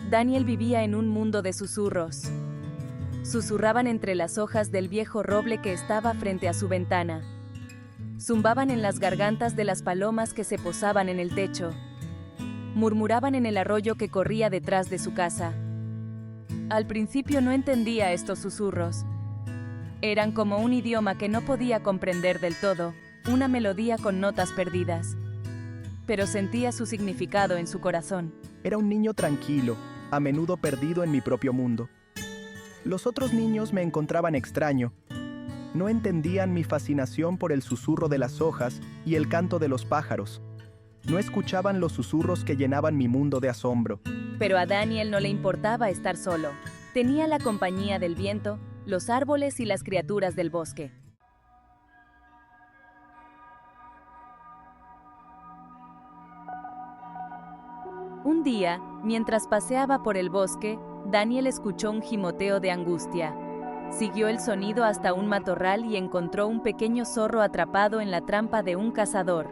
Daniel vivía en un mundo de susurros. Susurraban entre las hojas del viejo roble que estaba frente a su ventana. Zumbaban en las gargantas de las palomas que se posaban en el techo. Murmuraban en el arroyo que corría detrás de su casa. Al principio no entendía estos susurros. Eran como un idioma que no podía comprender del todo, una melodía con notas perdidas. Pero sentía su significado en su corazón. Era un niño tranquilo, a menudo perdido en mi propio mundo. Los otros niños me encontraban extraño. No entendían mi fascinación por el susurro de las hojas y el canto de los pájaros. No escuchaban los susurros que llenaban mi mundo de asombro. Pero a Daniel no le importaba estar solo. Tenía la compañía del viento, los árboles y las criaturas del bosque. Un día, mientras paseaba por el bosque, Daniel escuchó un gimoteo de angustia. Siguió el sonido hasta un matorral y encontró un pequeño zorro atrapado en la trampa de un cazador.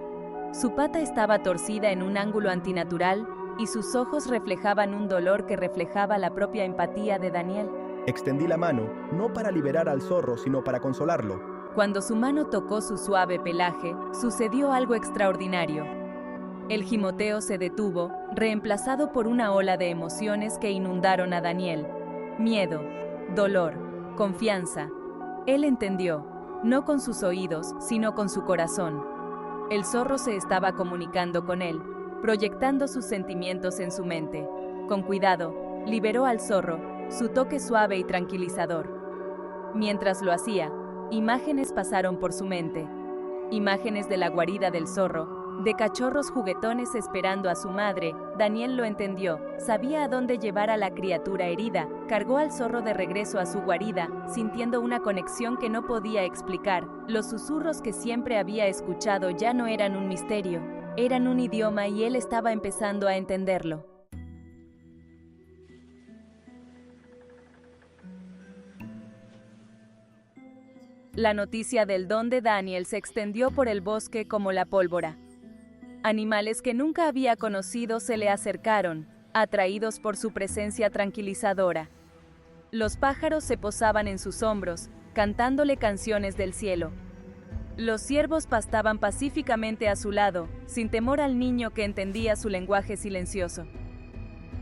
Su pata estaba torcida en un ángulo antinatural y sus ojos reflejaban un dolor que reflejaba la propia empatía de Daniel. Extendí la mano, no para liberar al zorro, sino para consolarlo. Cuando su mano tocó su suave pelaje, sucedió algo extraordinario. El gimoteo se detuvo, reemplazado por una ola de emociones que inundaron a Daniel. Miedo, dolor, confianza. Él entendió, no con sus oídos, sino con su corazón. El zorro se estaba comunicando con él, proyectando sus sentimientos en su mente. Con cuidado, liberó al zorro, su toque suave y tranquilizador. Mientras lo hacía, imágenes pasaron por su mente. Imágenes de la guarida del zorro, de cachorros juguetones esperando a su madre. Daniel lo entendió, sabía a dónde llevar a la criatura herida, cargó al zorro de regreso a su guarida, sintiendo una conexión que no podía explicar. Los susurros que siempre había escuchado ya no eran un misterio, eran un idioma y él estaba empezando a entenderlo. La noticia del don de Daniel se extendió por el bosque como la pólvora. Animales que nunca había conocido se le acercaron, atraídos por su presencia tranquilizadora. Los pájaros se posaban en sus hombros, cantándole canciones del cielo. Los ciervos pastaban pacíficamente a su lado, sin temor al niño que entendía su lenguaje silencioso.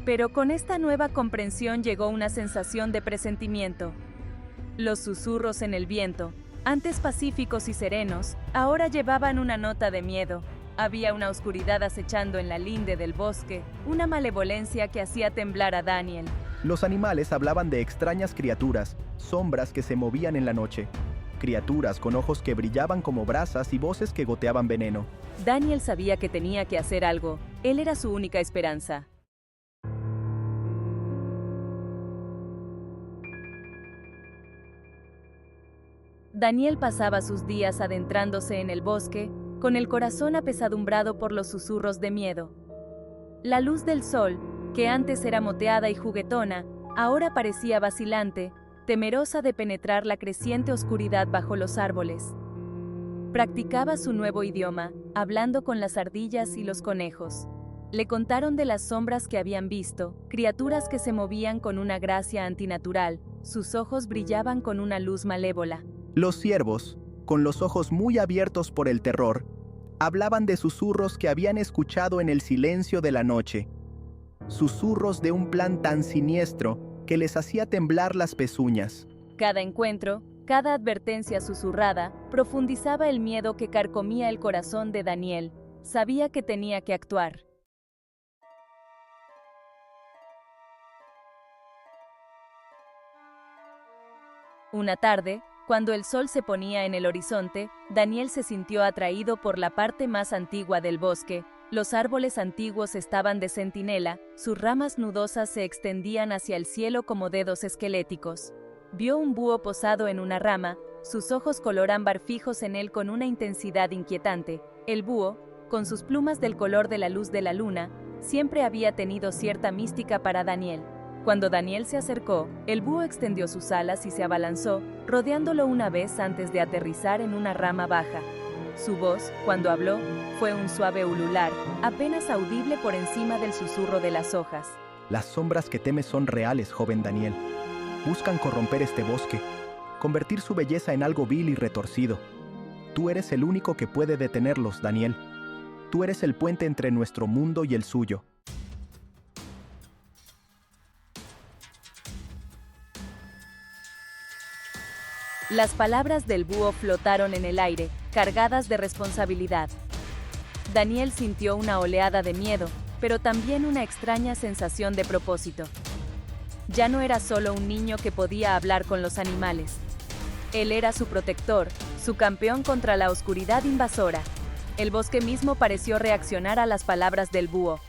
Pero con esta nueva comprensión llegó una sensación de presentimiento. Los susurros en el viento, antes pacíficos y serenos, ahora llevaban una nota de miedo. Había una oscuridad acechando en la linde del bosque, una malevolencia que hacía temblar a Daniel. Los animales hablaban de extrañas criaturas, sombras que se movían en la noche. Criaturas con ojos que brillaban como brasas y voces que goteaban veneno. Daniel sabía que tenía que hacer algo. Él era su única esperanza. Daniel pasaba sus días adentrándose en el bosque, con el corazón apesadumbrado por los susurros de miedo. La luz del sol, que antes era moteada y juguetona, ahora parecía vacilante, temerosa de penetrar la creciente oscuridad bajo los árboles. Practicaba su nuevo idioma, hablando con las ardillas y los conejos. Le contaron de las sombras que habían visto, criaturas que se movían con una gracia antinatural, sus ojos brillaban con una luz malévola. Los ciervos, con los ojos muy abiertos por el terror, hablaban de susurros que habían escuchado en el silencio de la noche. Susurros de un plan tan siniestro que les hacía temblar las pezuñas. Cada encuentro, cada advertencia susurrada, profundizaba el miedo que carcomía el corazón de Daniel. Sabía que tenía que actuar. Una tarde, cuando el sol se ponía en el horizonte, Daniel se sintió atraído por la parte más antigua del bosque. Los árboles antiguos estaban de centinela, sus ramas nudosas se extendían hacia el cielo como dedos esqueléticos. Vio un búho posado en una rama, sus ojos color ámbar fijos en él con una intensidad inquietante. El búho, con sus plumas del color de la luz de la luna, siempre había tenido cierta mística para Daniel. Cuando Daniel se acercó, el búho extendió sus alas y se abalanzó, rodeándolo una vez antes de aterrizar en una rama baja. Su voz, cuando habló, fue un suave ulular, apenas audible por encima del susurro de las hojas. Las sombras que temes son reales, joven Daniel. Buscan corromper este bosque, convertir su belleza en algo vil y retorcido. Tú eres el único que puede detenerlos, Daniel. Tú eres el puente entre nuestro mundo y el suyo. Las palabras del búho flotaron en el aire, cargadas de responsabilidad. Daniel sintió una oleada de miedo, pero también una extraña sensación de propósito. Ya no era solo un niño que podía hablar con los animales. Él era su protector, su campeón contra la oscuridad invasora. El bosque mismo pareció reaccionar a las palabras del búho.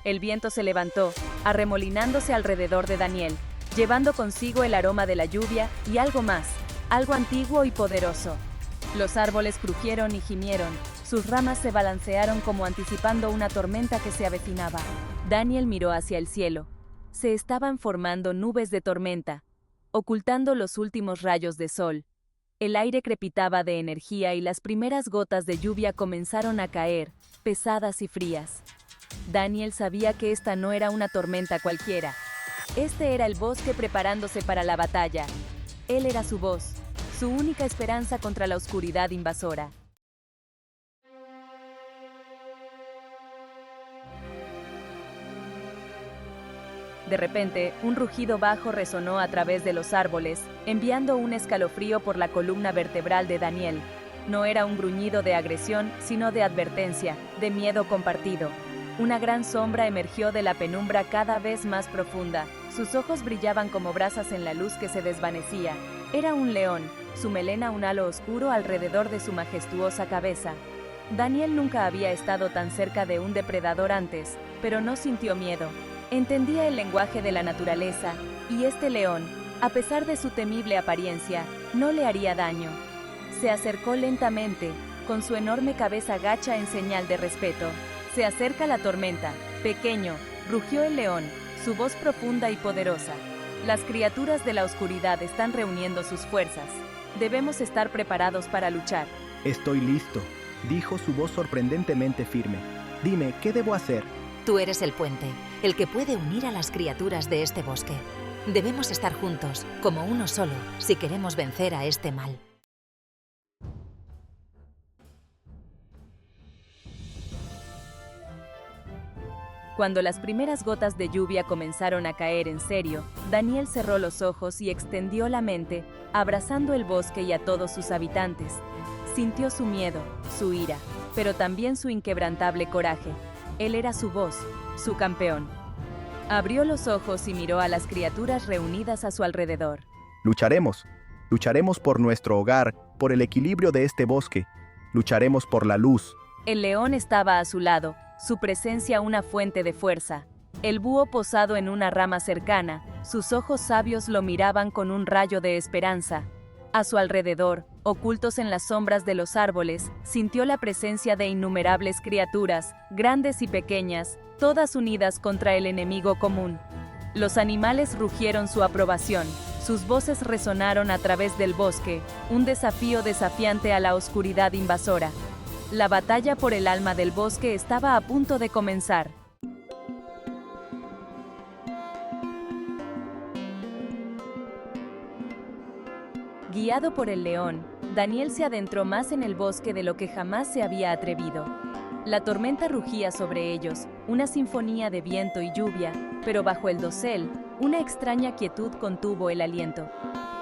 El viento se levantó, arremolinándose alrededor de Daniel, llevando consigo el aroma de la lluvia y algo más, algo antiguo y poderoso. Los árboles crujieron y gimieron, sus ramas se balancearon como anticipando una tormenta que se avecinaba. Daniel miró hacia el cielo. Se estaban formando nubes de tormenta, ocultando los últimos rayos de sol. El aire crepitaba de energía y las primeras gotas de lluvia comenzaron a caer, pesadas y frías. Daniel sabía que esta no era una tormenta cualquiera. Este era el bosque preparándose para la batalla. Él era su voz, su única esperanza contra la oscuridad invasora. De repente, un rugido bajo resonó a través de los árboles, enviando un escalofrío por la columna vertebral de Daniel. No era un gruñido de agresión, sino de advertencia, de miedo compartido. Una gran sombra emergió de la penumbra cada vez más profunda. Sus ojos brillaban como brasas en la luz que se desvanecía. Era un león, su melena un halo oscuro alrededor de su majestuosa cabeza. Daniel nunca había estado tan cerca de un depredador antes, pero no sintió miedo. Entendía el lenguaje de la naturaleza, y este león, a pesar de su temible apariencia, no le haría daño. Se acercó lentamente, con su enorme cabeza gacha en señal de respeto. Se acerca la tormenta, pequeño, rugió el león, su voz profunda y poderosa. Las criaturas de la oscuridad están reuniendo sus fuerzas. Debemos estar preparados para luchar. Estoy listo, dijo su voz sorprendentemente firme. Dime, ¿qué debo hacer? Tú eres el puente, el que puede unir a las criaturas de este bosque. Debemos estar juntos, como uno solo, si queremos vencer a este mal. Cuando las primeras gotas de lluvia comenzaron a caer en serio, Daniel cerró los ojos y extendió la mente, abrazando el bosque y a todos sus habitantes. Sintió su miedo, su ira, pero también su inquebrantable coraje. Él era su voz, su campeón. Abrió los ojos y miró a las criaturas reunidas a su alrededor. Lucharemos. Lucharemos por nuestro hogar, por el equilibrio de este bosque. Lucharemos por la luz. El león estaba a su lado, su presencia una fuente de fuerza. El búho posado en una rama cercana, sus ojos sabios lo miraban con un rayo de esperanza. A su alrededor, ocultos en las sombras de los árboles, sintió la presencia de innumerables criaturas, grandes y pequeñas, todas unidas contra el enemigo común. Los animales rugieron su aprobación, sus voces resonaron a través del bosque, un desafío desafiante a la oscuridad invasora. La batalla por el alma del bosque estaba a punto de comenzar. Guiado por el león, Daniel se adentró más en el bosque de lo que jamás se había atrevido. La tormenta rugía sobre ellos, una sinfonía de viento y lluvia, pero bajo el dosel, una extraña quietud contuvo el aliento.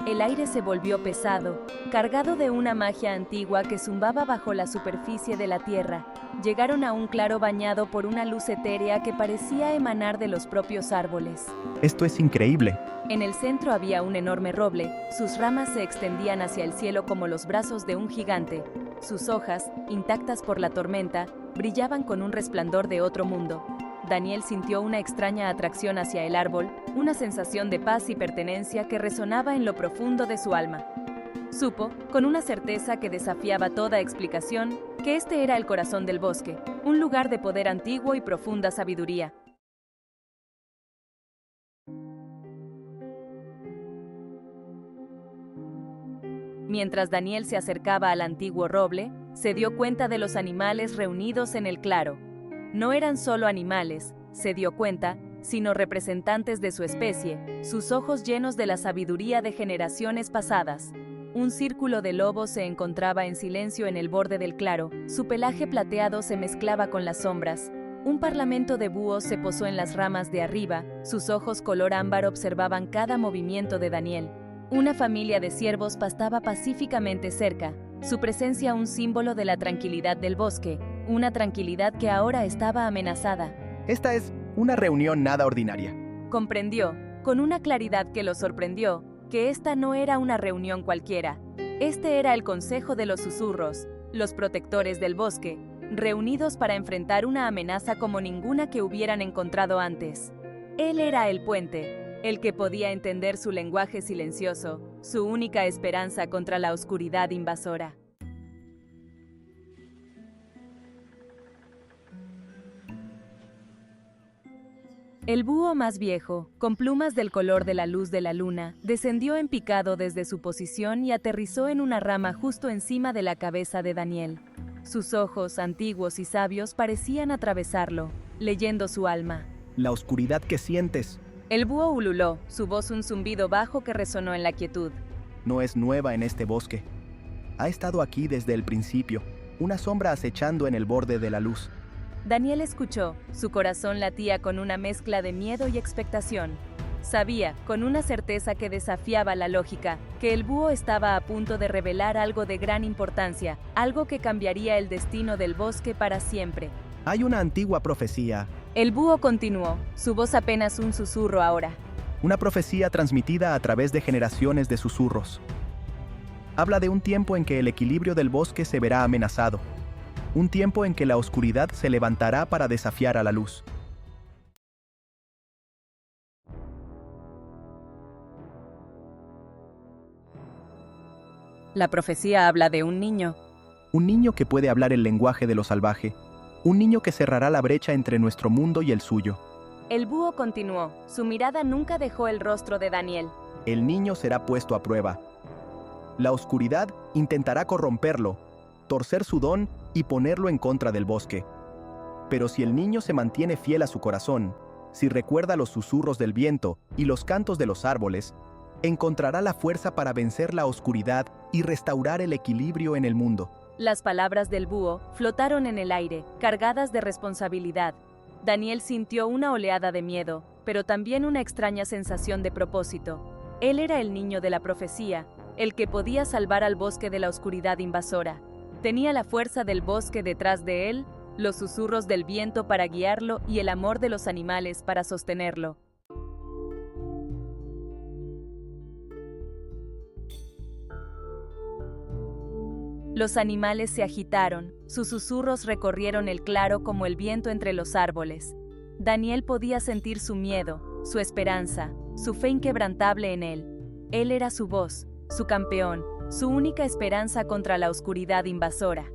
El aire se volvió pesado, cargado de una magia antigua que zumbaba bajo la superficie de la tierra. Llegaron a un claro bañado por una luz etérea que parecía emanar de los propios árboles. Esto es increíble. En el centro había un enorme roble, sus ramas se extendían hacia el cielo como los brazos de un gigante. Sus hojas, intactas por la tormenta, brillaban con un resplandor de otro mundo. Daniel sintió una extraña atracción hacia el árbol, una sensación de paz y pertenencia que resonaba en lo profundo de su alma. Supo, con una certeza que desafiaba toda explicación, que este era el corazón del bosque, un lugar de poder antiguo y profunda sabiduría. Mientras Daniel se acercaba al antiguo roble, se dio cuenta de los animales reunidos en el claro. No eran solo animales, se dio cuenta, sino representantes de su especie, sus ojos llenos de la sabiduría de generaciones pasadas. Un círculo de lobos se encontraba en silencio en el borde del claro, su pelaje plateado se mezclaba con las sombras. Un parlamento de búhos se posó en las ramas de arriba, sus ojos color ámbar observaban cada movimiento de Daniel. Una familia de ciervos pastaba pacíficamente cerca, su presencia un símbolo de la tranquilidad del bosque, una tranquilidad que ahora estaba amenazada. Esta es una reunión nada ordinaria. Comprendió, con una claridad que lo sorprendió, que esta no era una reunión cualquiera. Este era el Consejo de los Susurros, los protectores del bosque, reunidos para enfrentar una amenaza como ninguna que hubieran encontrado antes. Él era el puente, el que podía entender su lenguaje silencioso, su única esperanza contra la oscuridad invasora. El búho más viejo, con plumas del color de la luz de la luna, descendió en picado desde su posición y aterrizó en una rama justo encima de la cabeza de Daniel. Sus ojos, antiguos y sabios, parecían atravesarlo, leyendo su alma. La oscuridad que sientes El búho ululó, su voz un zumbido bajo que resonó en la quietud. no es nueva en este bosque. Ha estado aquí desde el principio, una sombra acechando en el borde de la luz. Daniel escuchó, su corazón latía con una mezcla de miedo y expectación. Sabía, con una certeza que desafiaba la lógica, que el búho estaba a punto de revelar algo de gran importancia, algo que cambiaría el destino del bosque para siempre. Hay una antigua profecía, El búho continuó, su voz apenas un susurro ahora. una profecía transmitida a través de generaciones de susurros. Habla de un tiempo en que el equilibrio del bosque se verá amenazado, un tiempo en que la oscuridad se levantará para desafiar a la luz. La profecía habla de un niño. Un niño que puede hablar el lenguaje de lo salvaje, un niño que cerrará la brecha entre nuestro mundo y el suyo. El búho continuó, su mirada nunca dejó el rostro de Daniel. El niño será puesto a prueba. La oscuridad intentará corromperlo, torcer su don y ponerlo en contra del bosque. Pero si el niño se mantiene fiel a su corazón, si recuerda los susurros del viento y los cantos de los árboles, encontrará la fuerza para vencer la oscuridad y restaurar el equilibrio en el mundo. Las palabras del búho flotaron en el aire, cargadas de responsabilidad. Daniel sintió una oleada de miedo, pero también una extraña sensación de propósito. Él era el niño de la profecía, el que podía salvar al bosque de la oscuridad invasora. Tenía la fuerza del bosque detrás de él, los susurros del viento para guiarlo y el amor de los animales para sostenerlo. Los animales se agitaron, sus susurros recorrieron el claro como el viento entre los árboles. Daniel podía sentir su miedo, su esperanza, su fe inquebrantable en él. Él era su voz, su campeón, su única esperanza contra la oscuridad invasora.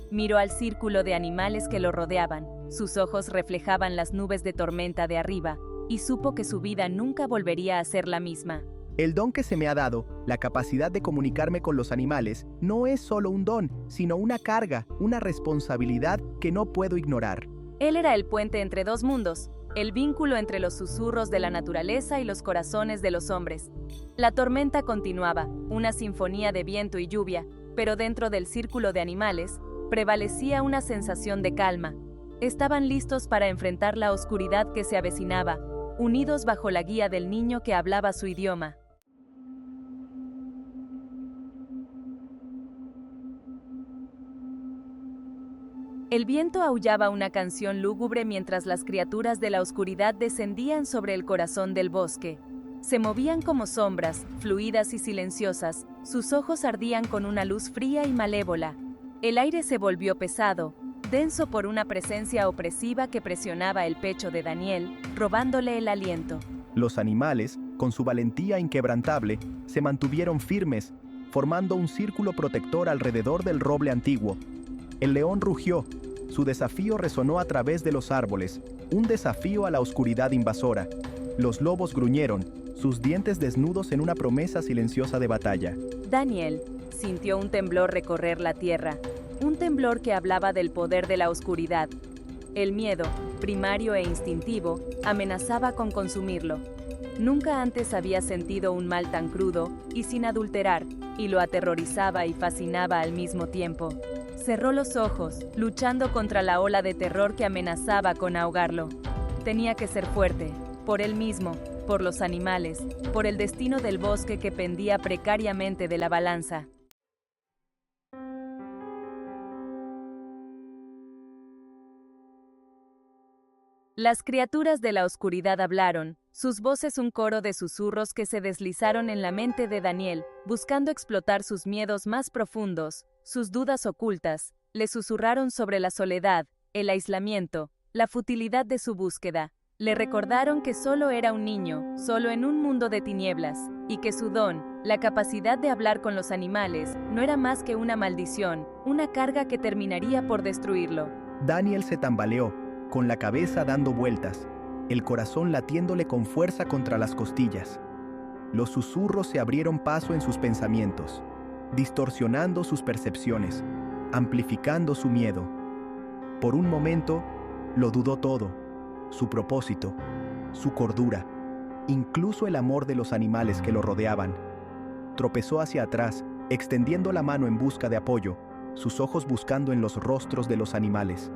Miró al círculo de animales que lo rodeaban, sus ojos reflejaban las nubes de tormenta de arriba, y supo que su vida nunca volvería a ser la misma. El don que se me ha dado, la capacidad de comunicarme con los animales, no es solo un don, sino una carga, una responsabilidad que no puedo ignorar. Él era el puente entre dos mundos, el vínculo entre los susurros de la naturaleza y los corazones de los hombres. La tormenta continuaba, una sinfonía de viento y lluvia, pero dentro del círculo de animales, prevalecía una sensación de calma. Estaban listos para enfrentar la oscuridad que se avecinaba, unidos bajo la guía del niño que hablaba su idioma. El viento aullaba una canción lúgubre mientras las criaturas de la oscuridad descendían sobre el corazón del bosque. Se movían como sombras, fluidas y silenciosas, sus ojos ardían con una luz fría y malévola. El aire se volvió pesado, denso por una presencia opresiva que presionaba el pecho de Daniel, robándole el aliento. Los animales, con su valentía inquebrantable, se mantuvieron firmes, formando un círculo protector alrededor del roble antiguo. El león rugió, su desafío resonó a través de los árboles, un desafío a la oscuridad invasora. Los lobos gruñeron, sus dientes desnudos en una promesa silenciosa de batalla. Daniel sintió un temblor recorrer la tierra, un temblor que hablaba del poder de la oscuridad. El miedo, primario e instintivo, amenazaba con consumirlo. Nunca antes había sentido un mal tan crudo y sin adulterar, y lo aterrorizaba y fascinaba al mismo tiempo. Cerró los ojos, luchando contra la ola de terror que amenazaba con ahogarlo. Tenía que ser fuerte, por él mismo, por los animales, por el destino del bosque que pendía precariamente de la balanza. Las criaturas de la oscuridad hablaron, sus voces un coro de susurros que se deslizaron en la mente de Daniel, buscando explotar sus miedos más profundos, sus dudas ocultas, le susurraron sobre la soledad, el aislamiento, la futilidad de su búsqueda. Le recordaron que solo era un niño, solo en un mundo de tinieblas, y que su don, la capacidad de hablar con los animales, no era más que una maldición, una carga que terminaría por destruirlo. Daniel se tambaleó, con la cabeza dando vueltas, el corazón latiéndole con fuerza contra las costillas. Los susurros se abrieron paso en sus pensamientos, distorsionando sus percepciones, amplificando su miedo. Por un momento, lo dudó todo, su propósito, su cordura, incluso el amor de los animales que lo rodeaban. Tropezó hacia atrás, extendiendo la mano en busca de apoyo, sus ojos buscando en los rostros de los animales.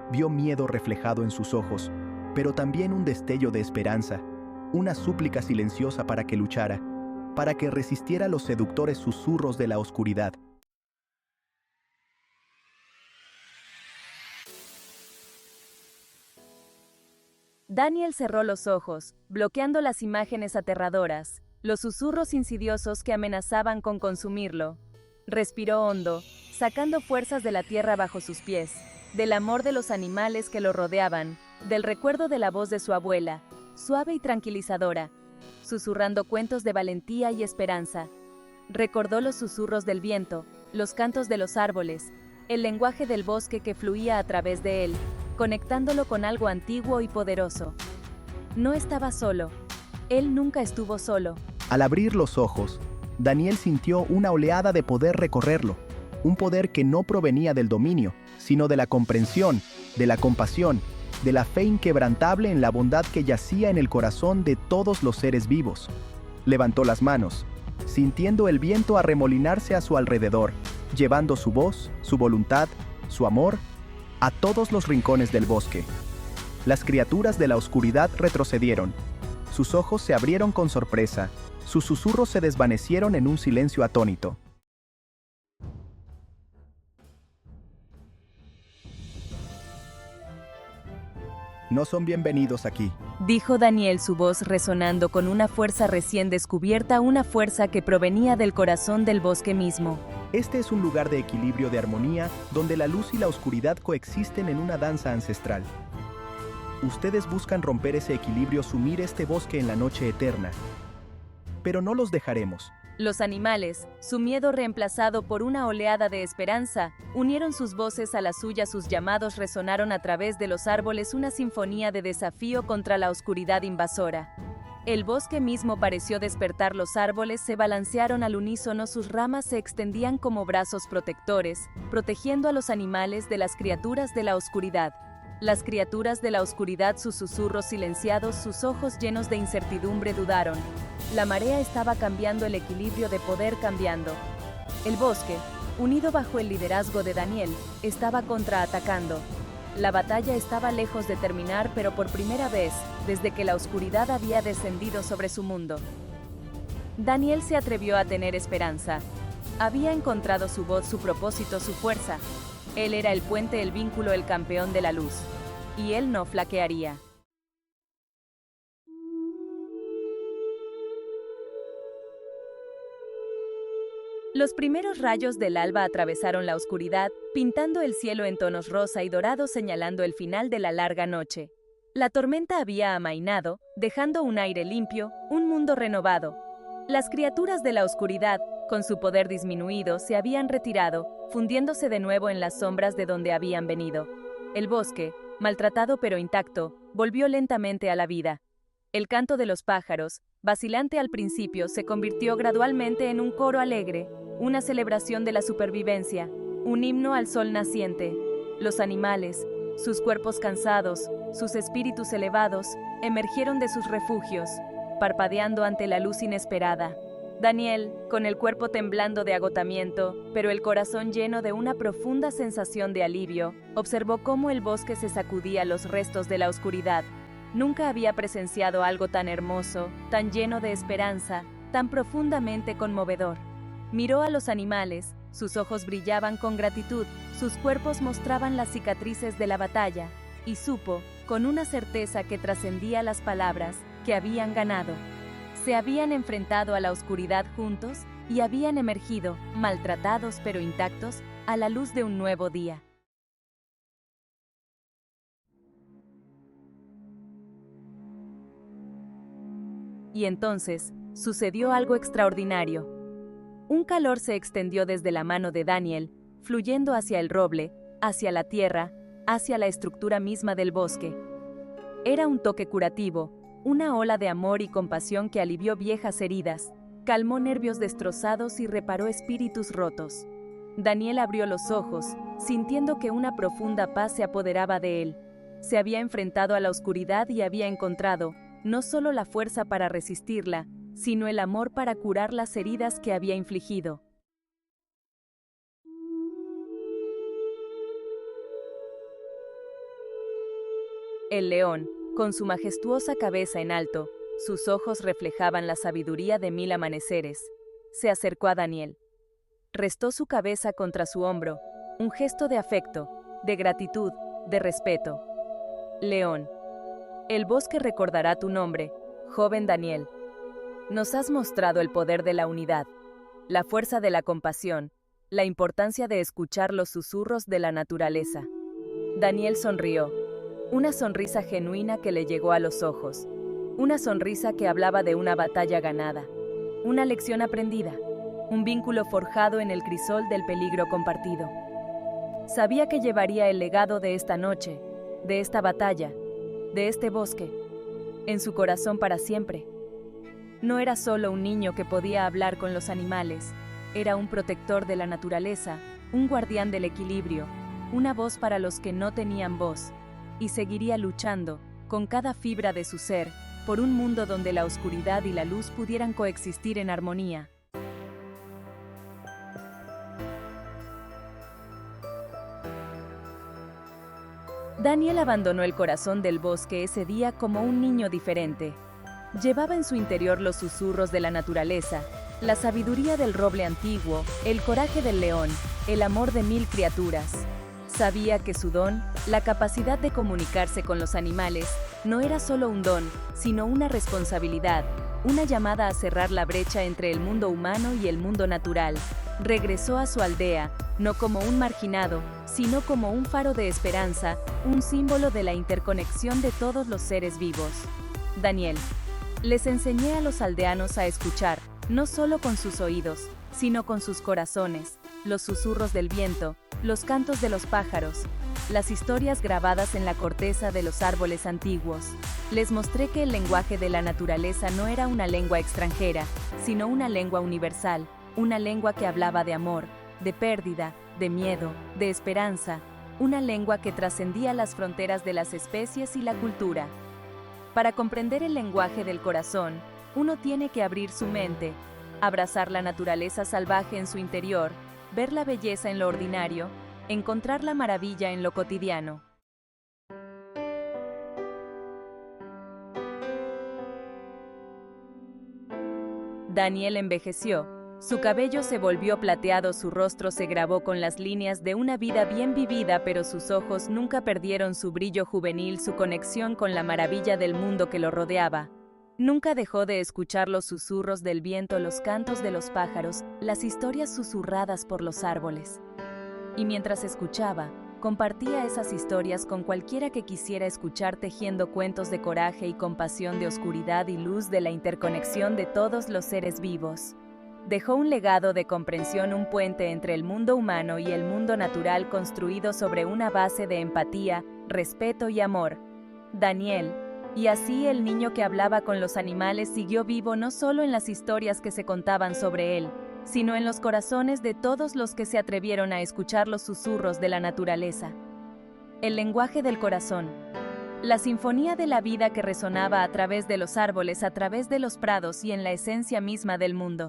Vio miedo reflejado en sus ojos, pero también un destello de esperanza, una súplica silenciosa para que luchara, para que resistiera los seductores susurros de la oscuridad. Daniel cerró los ojos, bloqueando las imágenes aterradoras, los susurros insidiosos que amenazaban con consumirlo. Respiró hondo, sacando fuerzas de la tierra bajo sus pies, del amor de los animales que lo rodeaban, del recuerdo de la voz de su abuela, suave y tranquilizadora, susurrando cuentos de valentía y esperanza. Recordó los susurros del viento, los cantos de los árboles, el lenguaje del bosque que fluía a través de él, conectándolo con algo antiguo y poderoso. No estaba solo. Él nunca estuvo solo. Al abrir los ojos, Daniel sintió una oleada de poder recorrerlo, un poder que no provenía del dominio, sino de la comprensión, de la compasión, de la fe inquebrantable en la bondad que yacía en el corazón de todos los seres vivos. Levantó las manos, sintiendo el viento arremolinarse a su alrededor, llevando su voz, su voluntad, su amor, a todos los rincones del bosque. Las criaturas de la oscuridad retrocedieron. Sus ojos se abrieron con sorpresa, sus susurros se desvanecieron en un silencio atónito. No son bienvenidos aquí, dijo Daniel, su voz resonando con una fuerza recién descubierta, una fuerza que provenía del corazón del bosque mismo. Este es un lugar de equilibrio, de armonía, donde la luz y la oscuridad coexisten en una danza ancestral. Ustedes buscan romper ese equilibrio, sumir este bosque en la noche eterna. Pero no los dejaremos. Los animales, su miedo reemplazado por una oleada de esperanza, unieron sus voces a las suyas, sus llamados resonaron a través de los árboles, una sinfonía de desafío contra la oscuridad invasora. El bosque mismo pareció despertar, los árboles se balancearon al unísono, sus ramas se extendían como brazos protectores, protegiendo a los animales de las criaturas de la oscuridad. Las criaturas de la oscuridad, sus susurros silenciados, sus ojos llenos de incertidumbre dudaron. La marea estaba cambiando, el equilibrio de poder cambiando. El bosque, unido bajo el liderazgo de Daniel, estaba contraatacando. La batalla estaba lejos de terminar, pero por primera vez, desde que la oscuridad había descendido sobre su mundo. Daniel se atrevió a tener esperanza. Había encontrado su voz, su propósito, su fuerza. Él era el puente, el vínculo, el campeón de la luz. Y él no flaquearía. Los primeros rayos del alba atravesaron la oscuridad, pintando el cielo en tonos rosa y dorado, señalando el final de la larga noche. La tormenta había amainado, dejando un aire limpio, un mundo renovado. Las criaturas de la oscuridad, con su poder disminuido, se habían retirado, fundiéndose de nuevo en las sombras de donde habían venido. El bosque, maltratado pero intacto, volvió lentamente a la vida. El canto de los pájaros, vacilante al principio, se convirtió gradualmente en un coro alegre, una celebración de la supervivencia, un himno al sol naciente. Los animales, Sus cuerpos cansados, sus espíritus elevados, emergieron de sus refugios, parpadeando ante la luz inesperada. Daniel, con el cuerpo temblando de agotamiento, pero el corazón lleno de una profunda sensación de alivio, observó cómo el bosque se sacudía los restos de la oscuridad. Nunca había presenciado algo tan hermoso, tan lleno de esperanza, tan profundamente conmovedor. Miró a los animales, sus ojos brillaban con gratitud, sus cuerpos mostraban las cicatrices de la batalla, y supo, con una certeza que trascendía las palabras, que habían ganado. Se habían enfrentado a la oscuridad juntos y habían emergido, maltratados pero intactos, a la luz de un nuevo día. Y entonces, sucedió algo extraordinario. Un calor se extendió desde la mano de Daniel, fluyendo hacia el roble, hacia la tierra, hacia la estructura misma del bosque. Era un toque curativo, una ola de amor y compasión que alivió viejas heridas, calmó nervios destrozados y reparó espíritus rotos. Daniel abrió los ojos, sintiendo que una profunda paz se apoderaba de él. Se había enfrentado a la oscuridad y había encontrado, no solo la fuerza para resistirla, sino el amor para curar las heridas que había infligido. El león, con su majestuosa cabeza en alto, sus ojos reflejaban la sabiduría de 1000 amaneceres, se acercó a Daniel. Restó su cabeza contra su hombro, un gesto de afecto, de gratitud, de respeto. León, el bosque recordará tu nombre, joven Daniel. Nos has mostrado el poder de la unidad, la fuerza de la compasión, la importancia de escuchar los susurros de la naturaleza. Daniel sonrió. Una sonrisa genuina que le llegó a los ojos, una sonrisa que hablaba de una batalla ganada, una lección aprendida, un vínculo forjado en el crisol del peligro compartido. Sabía que llevaría el legado de esta noche, de esta batalla, de este bosque, en su corazón para siempre. No era solo un niño que podía hablar con los animales, era un protector de la naturaleza, un guardián del equilibrio, una voz para los que no tenían voz. Y seguiría luchando, con cada fibra de su ser, por un mundo donde la oscuridad y la luz pudieran coexistir en armonía. Daniel abandonó el corazón del bosque ese día como un niño diferente. Llevaba en su interior los susurros de la naturaleza, la sabiduría del roble antiguo, el coraje del león, el amor de 1000 criaturas. Sabía que su don, la capacidad de comunicarse con los animales, no era solo un don, sino una responsabilidad, una llamada a cerrar la brecha entre el mundo humano y el mundo natural. Regresó a su aldea, no como un marginado, sino como un faro de esperanza, un símbolo de la interconexión de todos los seres vivos. Daniel. Les enseñé a los aldeanos a escuchar, no solo con sus oídos, sino con sus corazones, los susurros del viento, los cantos de los pájaros, las historias grabadas en la corteza de los árboles antiguos. Les mostré que el lenguaje de la naturaleza no era una lengua extranjera, sino una lengua universal, una lengua que hablaba de amor, de pérdida, de miedo, de esperanza, una lengua que trascendía las fronteras de las especies y la cultura. Para comprender el lenguaje del corazón, uno tiene que abrir su mente, abrazar la naturaleza salvaje en su interior, ver la belleza en lo ordinario, encontrar la maravilla en lo cotidiano. Daniel envejeció, su cabello se volvió plateado, su rostro se grabó con las líneas de una vida bien vivida, pero sus ojos nunca perdieron su brillo juvenil, su conexión con la maravilla del mundo que lo rodeaba. Nunca dejó de escuchar los susurros del viento, los cantos de los pájaros, las historias susurradas por los árboles. Y mientras escuchaba, compartía esas historias con cualquiera que quisiera escuchar, tejiendo cuentos de coraje y compasión, de oscuridad y luz, de la interconexión de todos los seres vivos. Dejó un legado de comprensión, un puente entre el mundo humano y el mundo natural construido sobre una base de empatía, respeto y amor. Daniel. Y así el niño que hablaba con los animales siguió vivo no solo en las historias que se contaban sobre él, sino en los corazones de todos los que se atrevieron a escuchar los susurros de la naturaleza. el lenguaje del corazón. La sinfonía de la vida que resonaba a través de los árboles, a través de los prados y en la esencia misma del mundo.